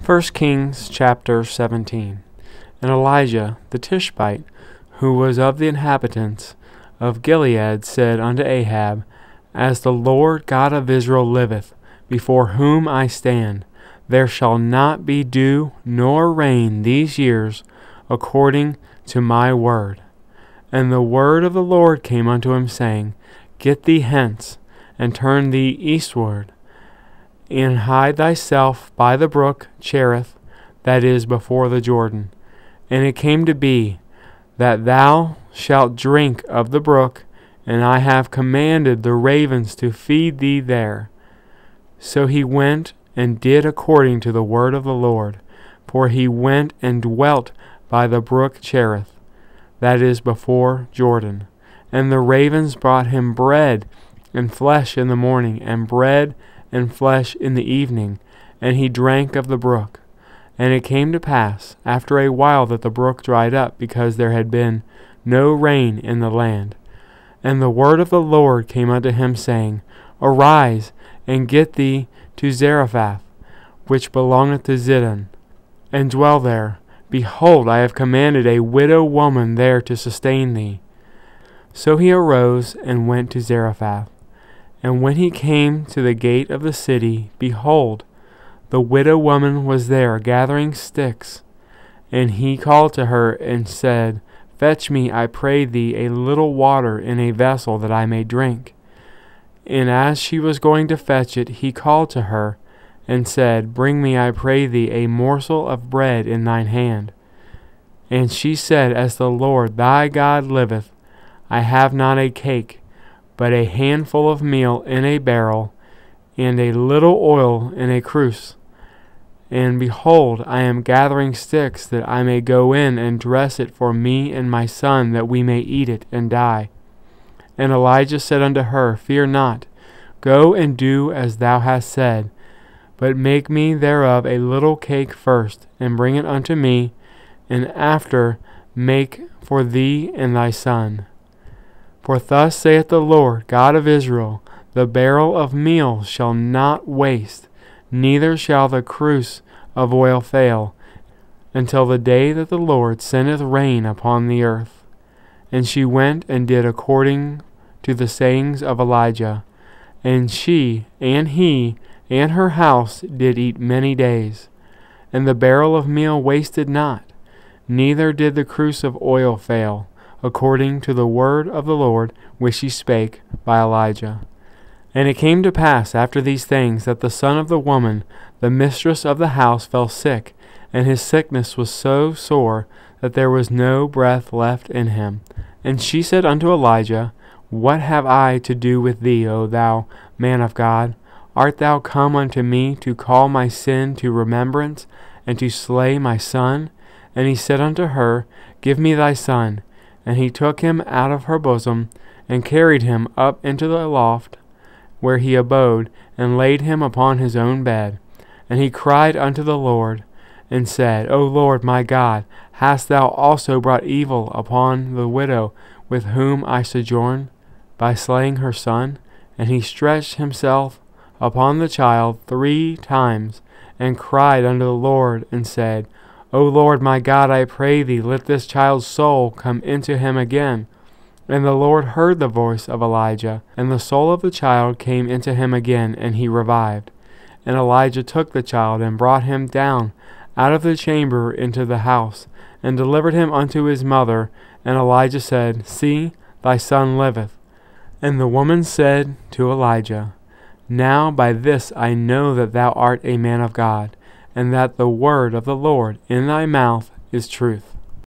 1 Kings chapter 17. And Elijah the Tishbite, who was of the inhabitants of Gilead, said unto Ahab, As the Lord God of Israel liveth, before whom I stand, there shall not be dew nor rain these years, according to my word. And the word of the Lord came unto him, saying, Get thee hence, and turn thee eastward, and hide thyself by the brook Cherith, that is before the Jordan. And it came to be, that thou shalt drink of the brook, and I have commanded the ravens to feed thee there. So he went and did according to the word of the Lord, for he went and dwelt by the brook Cherith, that is before Jordan. And the ravens brought him bread and flesh in the morning, and bread and flesh in the evening, and he drank of the brook. And it came to pass after a while that the brook dried up, because there had been no rain in the land. And the word of the Lord came unto him, saying, Arise, and get thee to Zarephath, which belongeth to Zidon, and dwell there. Behold, I have commanded a widow woman there to sustain thee. So he arose and went to Zarephath. And when he came to the gate of the city, behold, the widow woman was there gathering sticks. And he called to her and said, Fetch me, I pray thee, a little water in a vessel, that I may drink. And as she was going to fetch it, he called to her, and said, Bring me, I pray thee, a morsel of bread in thine hand. And she said, As the Lord thy God liveth, I have not a cake, but a handful of meal in a barrel, and a little oil in a cruse. And behold, I am gathering sticks, that I may go in and dress it for me and my son, that we may eat it and die. And Elijah said unto her, Fear not, go and do as thou hast said, but make me thereof a little cake first, and bring it unto me, and after make for thee and thy son. For thus saith the Lord God of Israel, The barrel of meal shall not waste, neither shall the cruse of oil fail, until the day that the Lord sendeth rain upon the earth. And she went and did according to the sayings of Elijah. And she and he and her house did eat many days. And the barrel of meal wasted not, neither did the cruse of oil fail, according to the word of the Lord which he spake by Elijah. And it came to pass after these things, that the son of the woman, the mistress of the house, fell sick, and his sickness was so sore that there was no breath left in him. And she said unto Elijah, What have I to do with thee, O thou man of God? Art thou come unto me to call my sin to remembrance, and to slay my son? And he said unto her, Give me thy son. And he took him out of her bosom, and carried him up into the loft, where he abode, and laid him upon his own bed. And he cried unto the Lord, and said, O Lord my God, hast thou also brought evil upon the widow with whom I sojourn, by slaying her son? And he stretched himself upon the child 3 times, and cried unto the Lord, and said, O Lord my God, I pray thee, let this child's soul come into him again. And the Lord heard the voice of Elijah, and the soul of the child came into him again, and he revived. And Elijah took the child, and brought him down out of the chamber into the house, and delivered him unto his mother. And Elijah said, See, thy son liveth. And the woman said to Elijah, Now by this I know that thou art a man of God, and that the word of the Lord in thy mouth is truth.